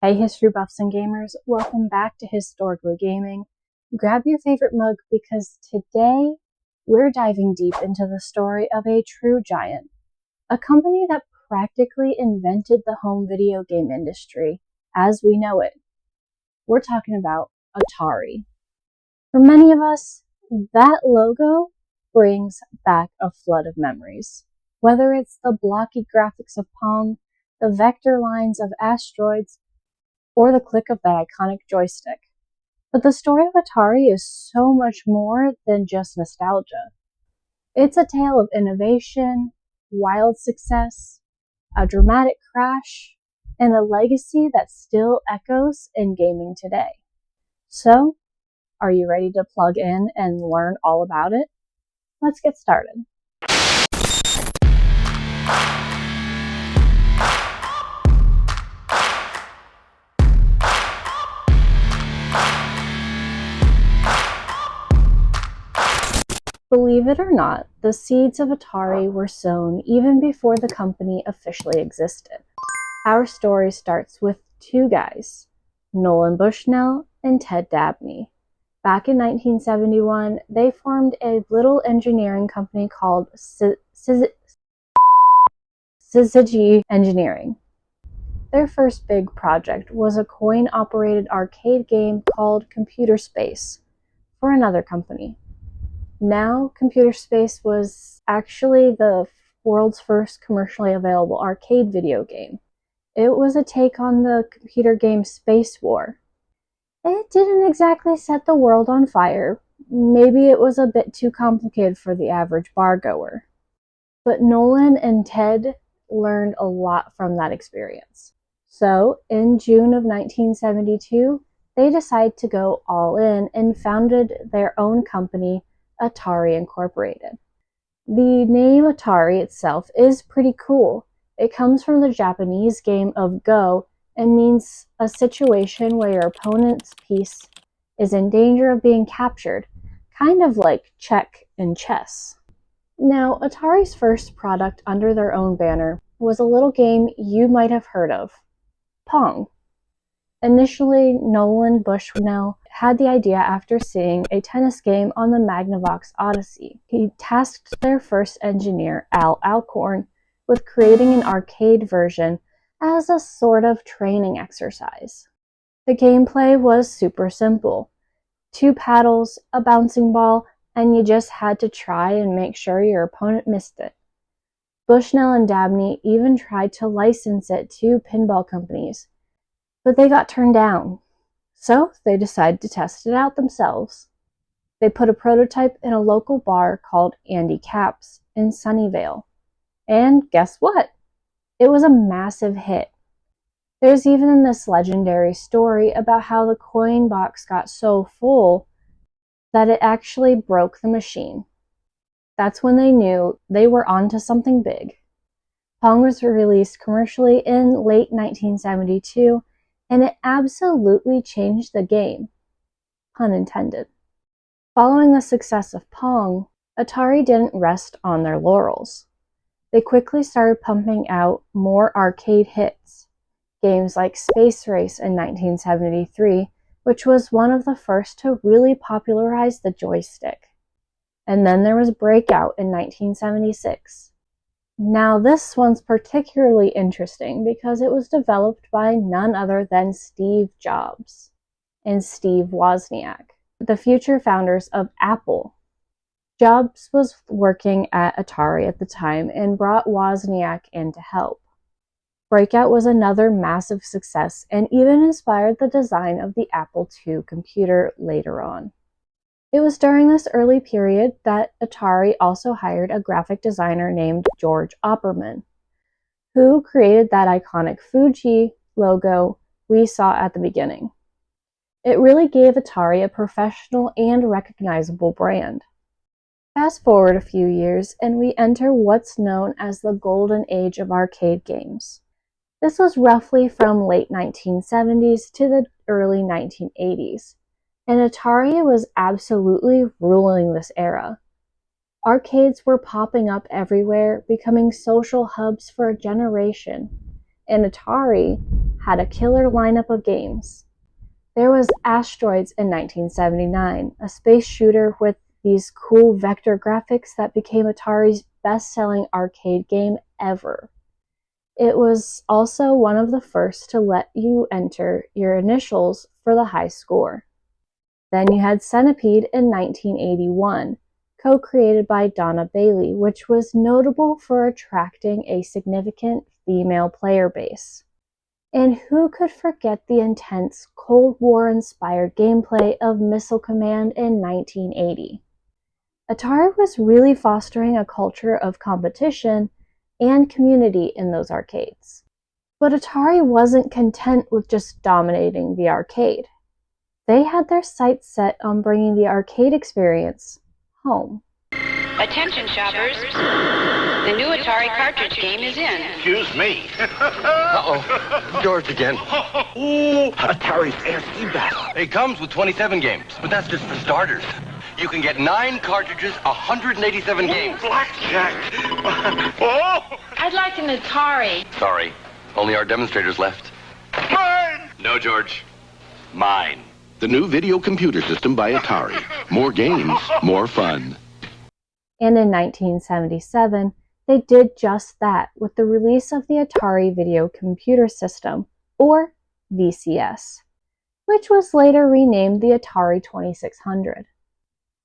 Hey history buffs and gamers, welcome back to Historically Gaming. Grab your favorite mug because today we're diving deep into the story of a true giant, a company that practically invented the home video game industry as we know it. We're talking about Atari. For many of us, that logo brings back a flood of memories. Whether it's the blocky graphics of Pong, the vector lines of asteroids, or the click of that iconic joystick. But the story of Atari is so much more than just nostalgia. It's a tale of innovation, wild success, a dramatic crash, and a legacy that still echoes in gaming today. So, are you ready to plug in and learn all about it? Let's get started. Believe it or not, the seeds of Atari were sown even before the company officially existed. Our story starts with two guys, Nolan Bushnell and Ted Dabney. Back in 1971, they formed a little engineering company called Syzygy Engineering. Their first big project was a coin-operated arcade game called Computer Space for another company. Now, Computer Space was actually the world's first commercially available arcade video game. It was a take on the computer game Space War. It didn't exactly set the world on fire. Maybe it was a bit too complicated for the average bargoer. But Nolan and Ted learned a lot from that experience. So, in June of 1972, they decided to go all in and founded their own company, Atari Incorporated. The name Atari itself is pretty cool. It comes from the Japanese game of Go and means a situation where your opponent's piece is in danger of being captured, kind of like check in chess. Now, Atari's first product under their own banner was a little game you might have heard of, Pong. Initially, Nolan Bushnell had the idea after seeing a tennis game on the Magnavox Odyssey. He tasked their first engineer, Al Alcorn, with creating an arcade version as a sort of training exercise. The gameplay was super simple. 2 paddles, a bouncing ball, and you just had to try and make sure your opponent missed it. Bushnell and Dabney even tried to license it to pinball companies, but they got turned down. So they decided to test it out themselves. They put a prototype in a local bar called Andy Capp's in Sunnyvale. And guess what? It was a massive hit. There's even this legendary story about how the coin box got so full that it actually broke the machine. That's when they knew they were onto something big. Pong was released commercially in late 1972, and it absolutely changed the game. Pun intended. Following the success of Pong, Atari didn't rest on their laurels. They quickly started pumping out more arcade hits. Games like Space Race in 1973, which was one of the first to really popularize the joystick. And then there was Breakout in 1976. Now this one's particularly interesting because it was developed by none other than Steve Jobs and Steve Wozniak, the future founders of Apple. Jobs was working at Atari at the time and brought Wozniak in to help. Breakout was another massive success and even inspired the design of the Apple II computer later on. It was during this early period that Atari also hired a graphic designer named George Opperman, who created that iconic Fuji logo we saw at the beginning. It really gave Atari a professional and recognizable brand. Fast forward a few years and we enter what's known as the golden age of arcade games. This was roughly from late 1970s to the early 1980s. And Atari was absolutely ruling this era. Arcades were popping up everywhere, becoming social hubs for a generation, and Atari had a killer lineup of games. There was Asteroids in 1979, a space shooter with these cool vector graphics that became Atari's best-selling arcade game ever. It was also one of the first to let you enter your initials for the high score. Then you had Centipede in 1981, co-created by Donna Bailey, which was notable for attracting a significant female player base. And who could forget the intense Cold War-inspired gameplay of Missile Command in 1980? Atari was really fostering a culture of competition and community in those arcades. But Atari wasn't content with just dominating the arcade. They had their sights set on bringing the arcade experience home. Attention shoppers, the new Atari cartridge game is in. Excuse me. Uh-oh, George again. Ooh, Atari's ASC battle. It comes with 27 games, but that's just for starters. You can get 9 cartridges, 187 games. Blackjack. Oh! I'd like an Atari. Sorry, only our demonstrators left. Mine! No, George. Mine. The new video computer system by Atari. More games, more fun. And in 1977, they did just that with the release of the Atari Video Computer System, or VCS, which was later renamed the Atari 2600.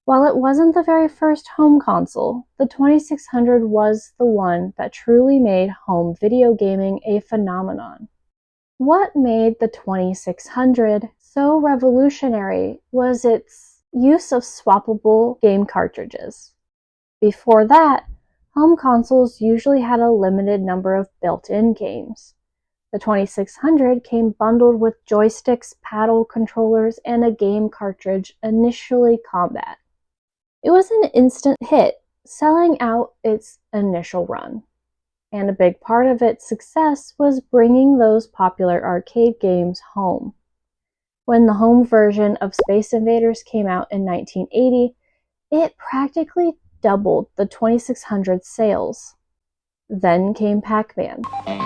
While it wasn't the very first home console, the 2600 was the one that truly made home video gaming a phenomenon. What made the 2600 so revolutionary was its use of swappable game cartridges. Before that, home consoles usually had a limited number of built-in games. The 2600 came bundled with joysticks, paddle controllers, and a game cartridge, initially Combat. It was an instant hit, selling out its initial run. And a big part of its success was bringing those popular arcade games home. When the home version of Space Invaders came out in 1980, it practically doubled the 2600's sales. Then came Pac-Man. As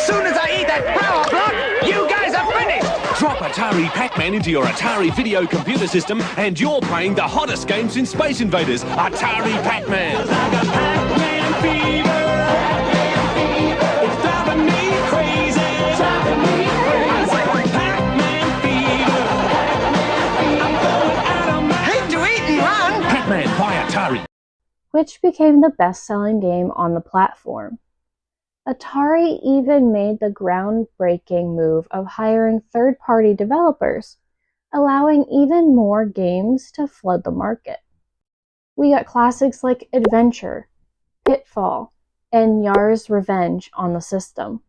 soon as I eat that power block, you guys are finished! Drop Atari Pac-Man into your Atari video computer system and you're playing the hottest game since Space Invaders, Atari Pac-Man. Pac-Man fever. It's driving me crazy. Pac-Man fever. I'm going out of my... Hate to eat and run! Pac-Man by Atari. Which became the best-selling game on the platform. Atari even made the groundbreaking move of hiring third-party developers, allowing even more games to flood the market. We got classics like Adventure, Pitfall, and Yar's Revenge on the system.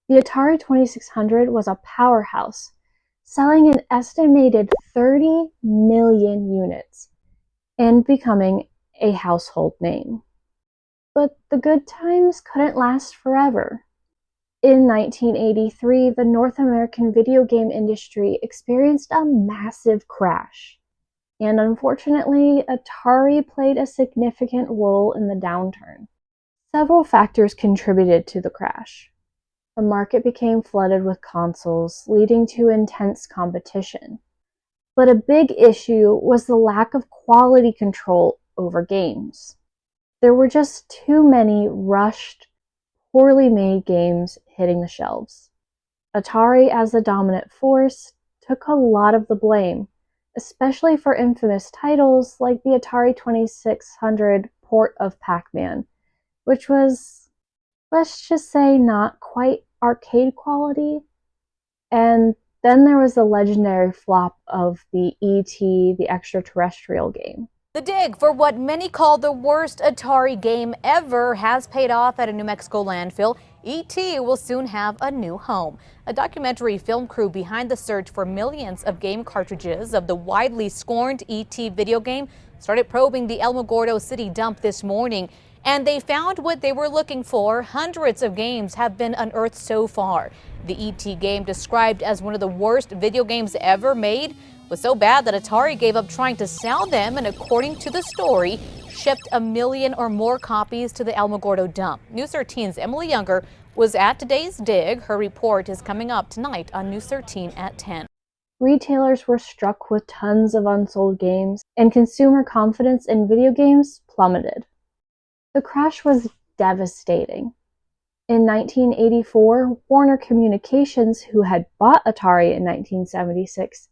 The Atari 2600 was a powerhouse, selling an estimated 30 million units and becoming a household name. But the good times couldn't last forever. In 1983, the North American video game industry experienced a massive crash. And unfortunately, Atari played a significant role in the downturn. Several factors contributed to the crash. The market became flooded with consoles, leading to intense competition. But a big issue was the lack of quality control over games. There were just too many rushed, poorly made games hitting the shelves. Atari, as the dominant force, took a lot of the blame, especially for infamous titles like the Atari 2600 port of Pac-Man, which was, let's just say, not quite arcade quality. And then there was the legendary flop of the E.T., the extraterrestrial game. The dig for what many call the worst Atari game ever has paid off at a New Mexico landfill. E.T. will soon have a new home. A documentary film crew behind the search for millions of game cartridges of the widely scorned E.T. video game started probing the Alamogordo City dump this morning. And they found what they were looking for. Hundreds of games have been unearthed so far. The E.T. game, described as one of the worst video games ever made, was so bad that Atari gave up trying to sell them, and according to the story, shipped 1 million or more copies to the Alamogordo dump. News 13's Emily Younger was at today's dig. Her report is coming up tonight on News 13 at 10. Retailers were struck with tons of unsold games, and consumer confidence in video games plummeted. The crash was devastating. In 1984, Warner Communications, who had bought Atari in 1976,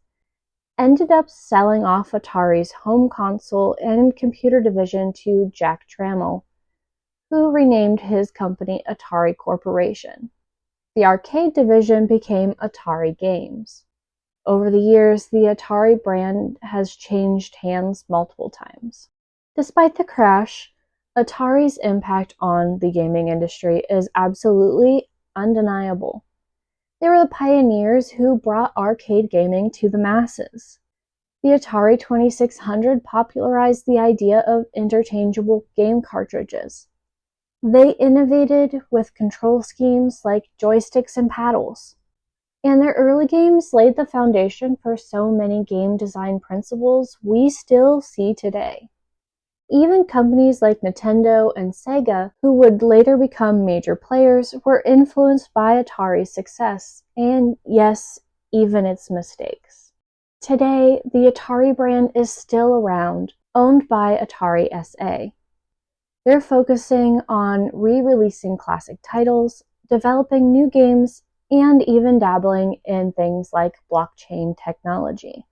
ended up selling off Atari's home console and computer division to Jack Trammell, who renamed his company Atari Corporation. The arcade division became Atari Games. Over the years, the Atari brand has changed hands multiple times. Despite the crash, Atari's impact on the gaming industry is absolutely undeniable. They were the pioneers who brought arcade gaming to the masses. The Atari 2600 popularized the idea of interchangeable game cartridges. They innovated with control schemes like joysticks and paddles. And their early games laid the foundation for so many game design principles we still see today. Even companies like Nintendo and Sega, who would later become major players, were influenced by Atari's success, and yes, even its mistakes. Today, the Atari brand is still around, owned by Atari SA. They're focusing on re-releasing classic titles, developing new games, and even dabbling in things like blockchain technology.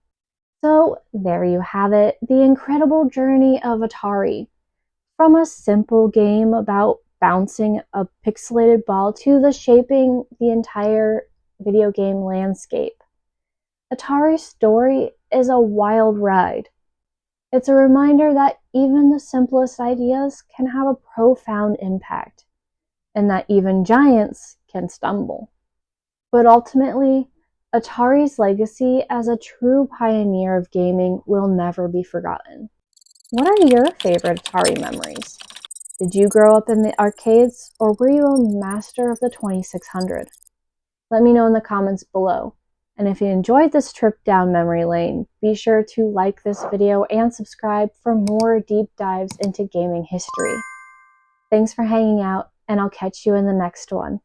So there you have it, the incredible journey of Atari. From a simple game about bouncing a pixelated ball to the shaping the entire video game landscape. Atari's story is a wild ride. It's a reminder that even the simplest ideas can have a profound impact, and that even giants can stumble. But ultimately, Atari's legacy as a true pioneer of gaming will never be forgotten. What are your favorite Atari memories? Did you grow up in the arcades, or were you a master of the 2600? Let me know in the comments below. And if you enjoyed this trip down memory lane, be sure to like this video and subscribe for more deep dives into gaming history. Thanks for hanging out, and I'll catch you in the next one.